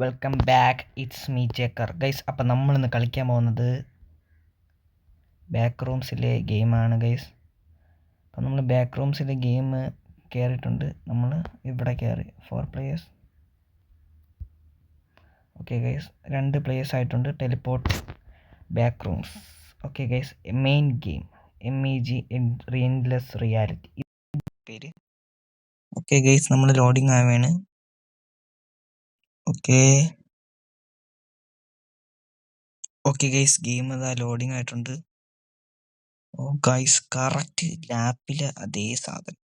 Welcome back. It's me ചേക്കർ guys. അപ്പം നമ്മളിന്ന് കളിക്കാൻ പോകുന്നത് ബാക്ക് റൂംസിലെ ഗെയിമാണ് ഗൈസ്. അപ്പം നമ്മൾ ബാക്ക് റൂംസിലെ ഗെയിം കയറിയിട്ടുണ്ട്. നമ്മൾ ഇവിടെ കയറി 4 players. ഓക്കെ ഗൈസ്, 2 players ആയിട്ടുണ്ട്. Teleport back rooms. Okay guys, main game MEG endless reality പേര്. ഓക്കെ ഗൈസ്, നമ്മൾ ലോഡിങ് ആവുകയാണ്. ഓക്കെ ഗൈസ്, ഗെയിം അതാ ലോഡിങ് ആയിട്ടുണ്ട്. ഓ ഗൈസ്, കറക്റ്റ് ലാപ്പിലെ അതേ സാധനം.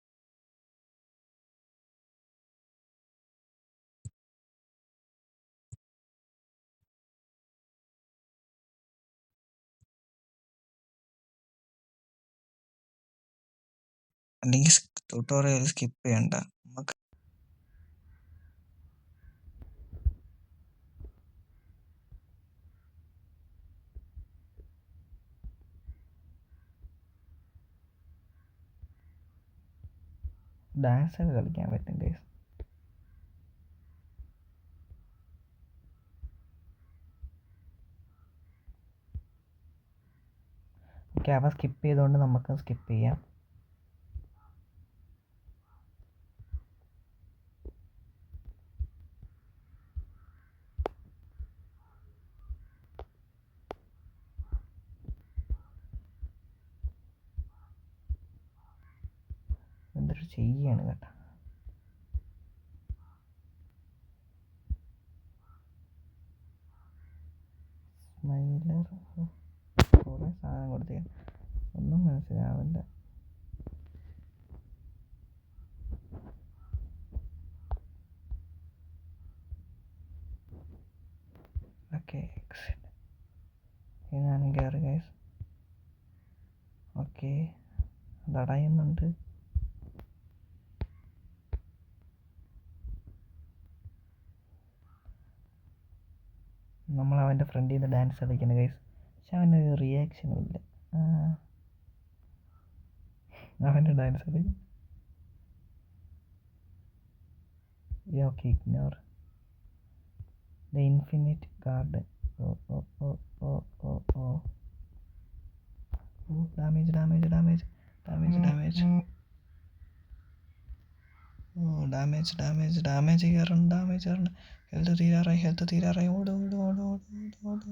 അല്ലെങ്കിൽ ട്യൂട്ടോറിയൽ സ്കിപ്പ് ചെയ്യണ്ട. നമുക്ക് ഡാൻസ് ഒക്കെ കളിക്കാൻ പറ്റും ഗൈസ്. ഓക്കെ, അവ സ്കിപ്പ് ചെയ്തുകൊണ്ട് നമുക്ക് സ്കിപ്പ് ചെയ്യാം. എന്തൊരു ചെയ്യാണ് കേട്ടോ. സ്മൈലർ കുറേ സാധനം കൊടുത്തേ, ഒന്നും മനസ്സിലാവില്ല. ഓക്കെ, ഞാനും കയറി ഗൈസ്. ഓക്കെ, അതടയുന്നുണ്ട്. നമ്മൾ അവൻ്റെ ഫ്രണ്ടിൽ നിന്ന് ഡാൻസ് കളിക്കണം ഗൈസ്. പക്ഷെ അവനൊരു റിയാക്ഷനും ഇല്ല. അവൻ്റെ ഡാൻസ് കളിക്കും. Okay, ignore the infinite garden. Damage damage damage damage damage damage damage damage കയറുന്നു. ഡാമേജ് കയറുന്നു. ഹെൽത്ത് തീരാറായി. ഓട് ഓട് ഓട് ഓട് ഓട്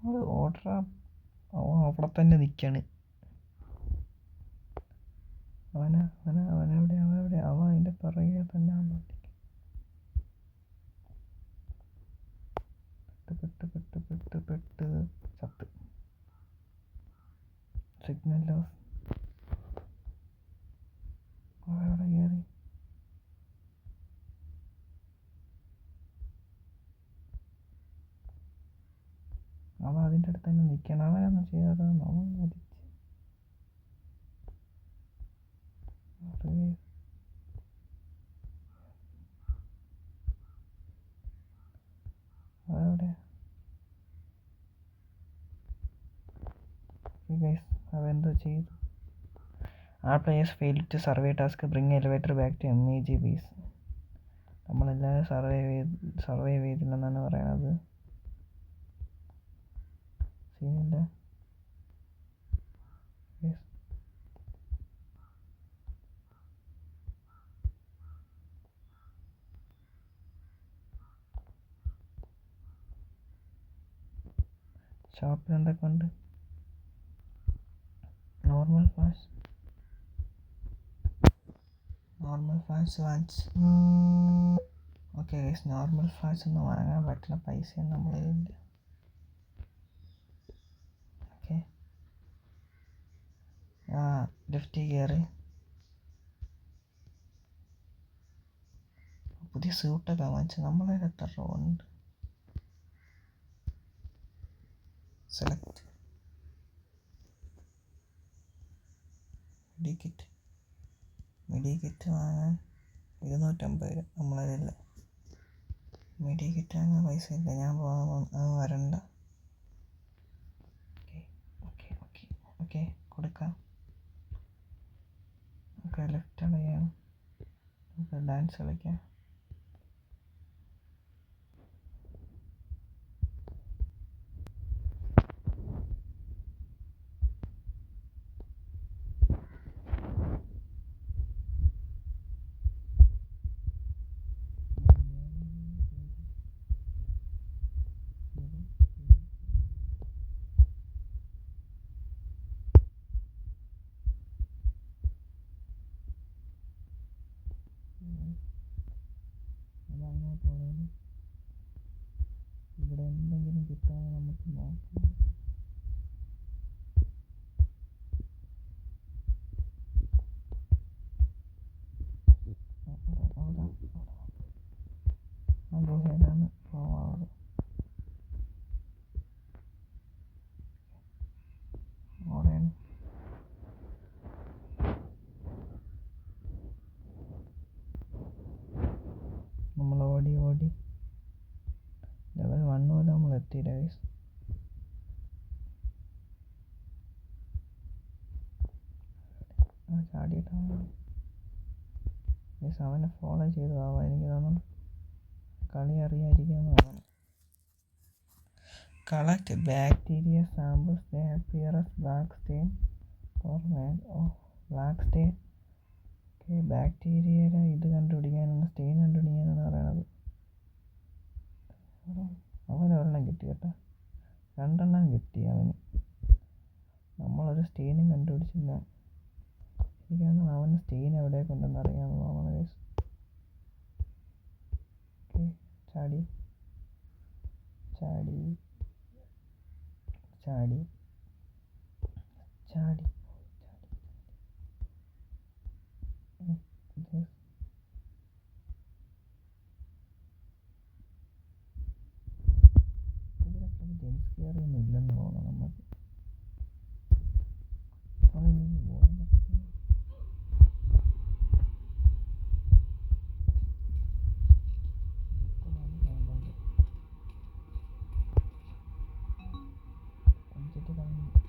ഓട് ഓടറാ. അവിടെ തന്നെ നിൽക്കാണ്. അവനെവിടെ അവൻ അതിൻ്റെ പിറകെ തന്നെ. പെട്ട് ചത്ത്. Signal loss. അവിടെ കയറി. അവൻ അതിൻ്റെ അടുത്ത് തന്നെ നിൽക്കണം. അവനൊന്നും ചെയ്യാതെ അവൻ മരിച്ച്. അതെവിടെ ഗൈസ്, അവെന്തോ ചെയ്തു. ആ players fail to survey task. Bring elevator back to MEG base. നമ്മളെല്ലാവരും സർവൈവ് ചെയ്തില്ലെന്നാണ് പറയണത്. സീനില്ല. ഷോപ്പിൽ എന്തൊക്കെ ഉണ്ട്? നോർമൽ ഫ്ലാഷ് വാങ്ങിച്ച്. ഓക്കെ ഗൈസ്, നോർമൽ ഫ്ലാഷ് ഒന്നും വാങ്ങാൻ പറ്റുന്ന പൈസയൊന്നും നമ്മളെ ഇല്ല. ഓക്കെ, ലിഫ്റ്റിൽ കയറി. പുതിയ സ്യൂട്ടൊക്കെ വാങ്ങിച്ച്. നമ്മളെ എത്ര രൂപ ഉണ്ട്? സെലക്ട് മെഡിക്കിറ്റ് വാങ്ങാൻ 250 രൂപ നമ്മളതില്ല. മെഡിക്കിറ്റ് വാങ്ങാൻ പൈസ ഇല്ല. ഞാൻ വരണ്ട. ഓക്കെ കൊടുക്കാം. ഓക്കെ, ലെഫ്റ്റ് അടയാം. നമുക്ക് ഡാൻസ് കളിക്കാം. അങ്ങോട്ട് പോയാലും ഇവിടെ എന്തെങ്കിലും കിട്ടുമോ നമുക്ക് നോക്കാം. ഗുഹയിലാണ് പോവാറ്. അവിടെയാണ് നമ്മൾ ഓടി ലെവൽ 1 പോലെ നമ്മൾ എത്തിയില്ല ഗൈസ്. ചാടിയിട്ടാണ് ഗൈസ് അവനെ ഫോളോ ചെയ്ത് പോവാം. എനിക്ക് തോന്നുന്നു കളി അറിയാതിരിക്കാന്ന് തോന്നുന്നു. Collect bacteria samples. They appear as black stain or black stain. ബാക്ടീരിയയുടെ ഇത് കണ്ടുപിടിക്കാനാണ്, സ്റ്റെയിൻ കണ്ടുപിടിക്കാനാണ് പറയണത്. അവനൊരെണ്ണം കിട്ടി കേട്ടോ, 2 എണ്ണം കിട്ടി അവന്. നമ്മളൊരു സ്റ്റെയിനും കണ്ടുപിടിച്ചില്ല. എനിക്കാണ് അവന് സ്റ്റെയിൻ എവിടെയൊക്കെ ഉണ്ടെന്ന് അറിയാമെന്ന് തോന്നുന്നത് ഗൈസ്. ഓക്കെ, ചാടി ചാടി ചാടി ചാടി ഇതിലൊക്കെ ജെൻസ്കേറിയൊന്നും ഇല്ലെന്ന് തോന്നുന്നു നമുക്ക്. അവനിനി പോകാൻ പറ്റില്ല.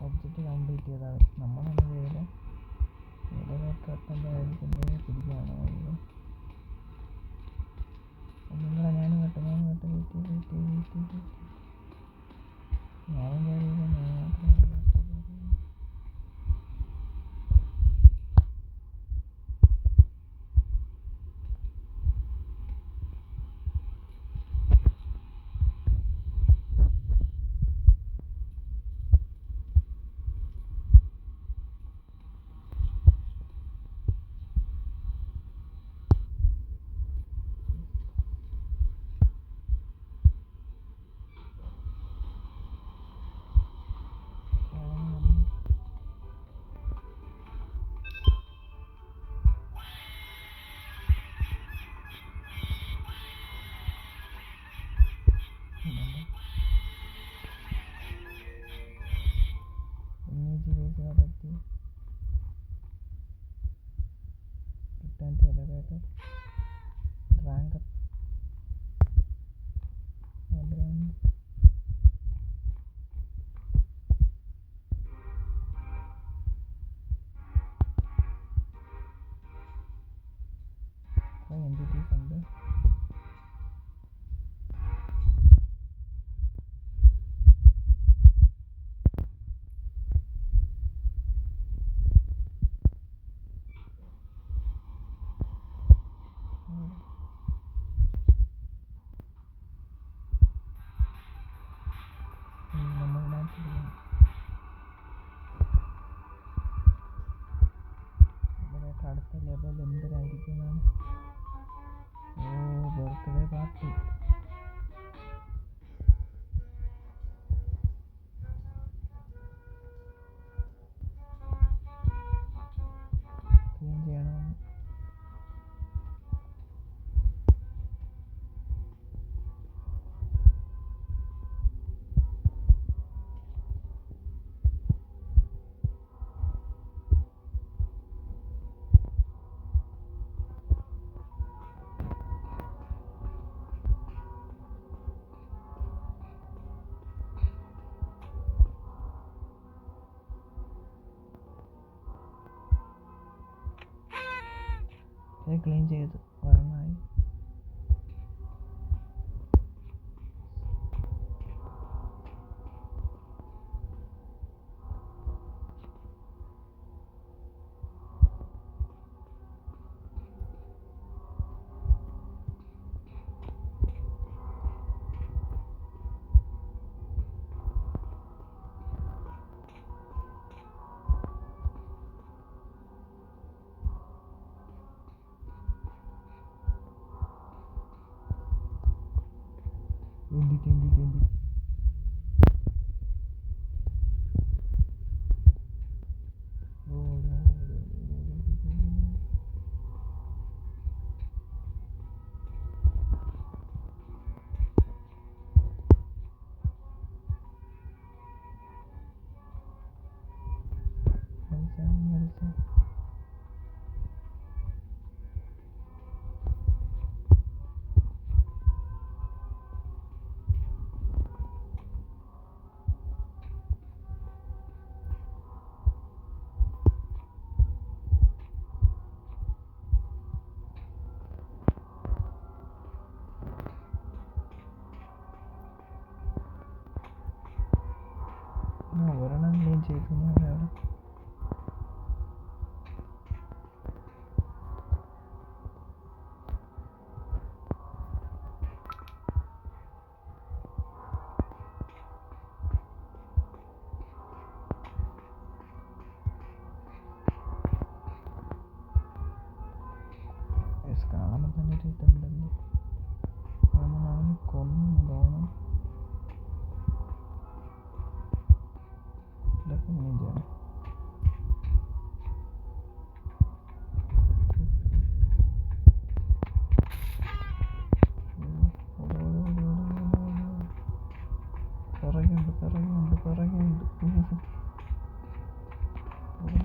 ഒബ്ജക്റ്റ് കംപ്ലീറ്റ് ചെയ്താൽ നമ്മളൊന്നും ചെയ്യില്ല. ഏതൊക്കെയായിരിക്കും പിടിക്കുകയാണോ? നിങ്ങളെ ഞാനും കേട്ടോ ഞാനും കയറിയില്ല. ഞാൻ return to elevator, rank up, entities ഉണ്ട്. അടുത്ത ലെവൽ എന്തിനായിരിക്കുന്നതാണ്? Birthday party. ക്ലീൻ ചെയ്യണം. ക്ലീൻ ചെയ്ത് ഒരെണ്ണമായി. 20, 20, 20. ഒരെണ്ണം ക്ലീൻ ചെയ്തു അവിടെ. കാണുമ്പോൾ തന്നെ ഒരു ഇതുണ്ടല്ലോ, അവന് കൊന്നു തോന്നും. ഇതൊക്കെ മെയിൻ ചെയ്യണം. പിറകെയുണ്ട്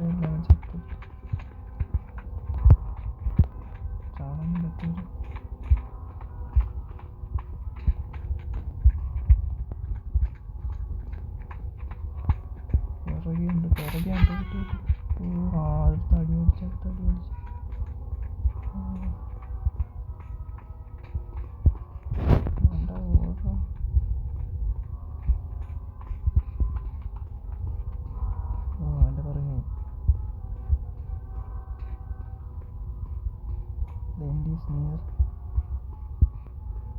എല്ലാം ചത്തു. ചാടാൻ പറ്റൂല. പിറകെയുണ്ട് കിട്ടി. അടുത്ത അടി അടിച്ച് ഓരോ എൻ്റെ പുറകെ. The end is near.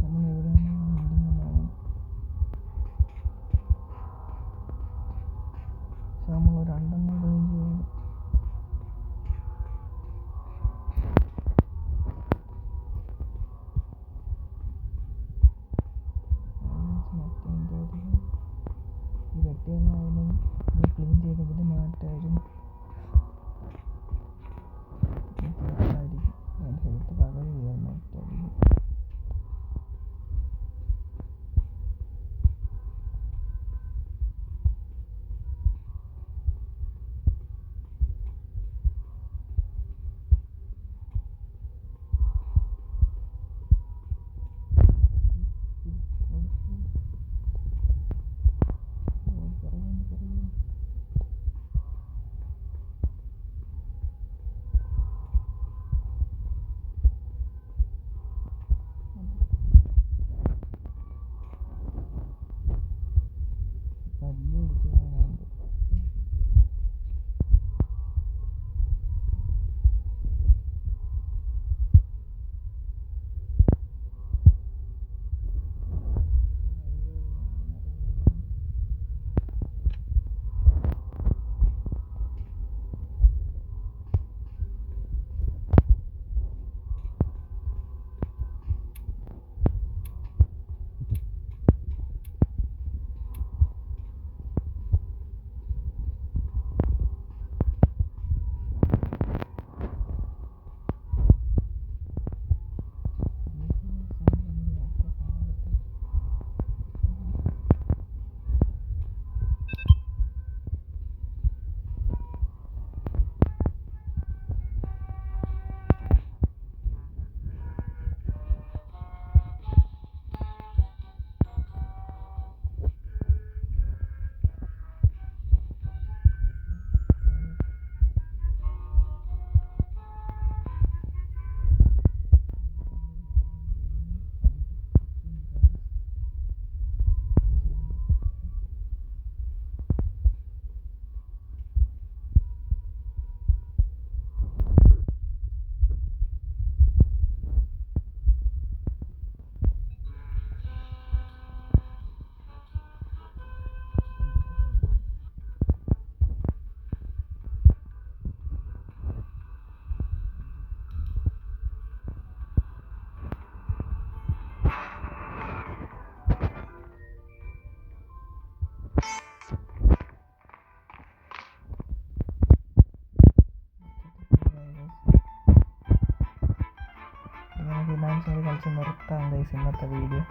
നമ്മൾ എവിടെയാണ് എൻഡിങ്? പക്ഷെ നമ്മൾ രണ്ടെണ്ണം ക്ലീൻ ചെയ്തു. ഈ വെട്ടിയെന്നായാലും ക്ലീൻ ചെയ്തെങ്കിൽ മാറ്റായിരുന്നു. എൻ്റെ ഹെൽത്ത് പകുതി ചെയ്യാൻ ഒറ്റയടിക്കും. വെച്ച് നിർത്താം ഗൈസ് ഇന്നത്തെ വീഡിയോ.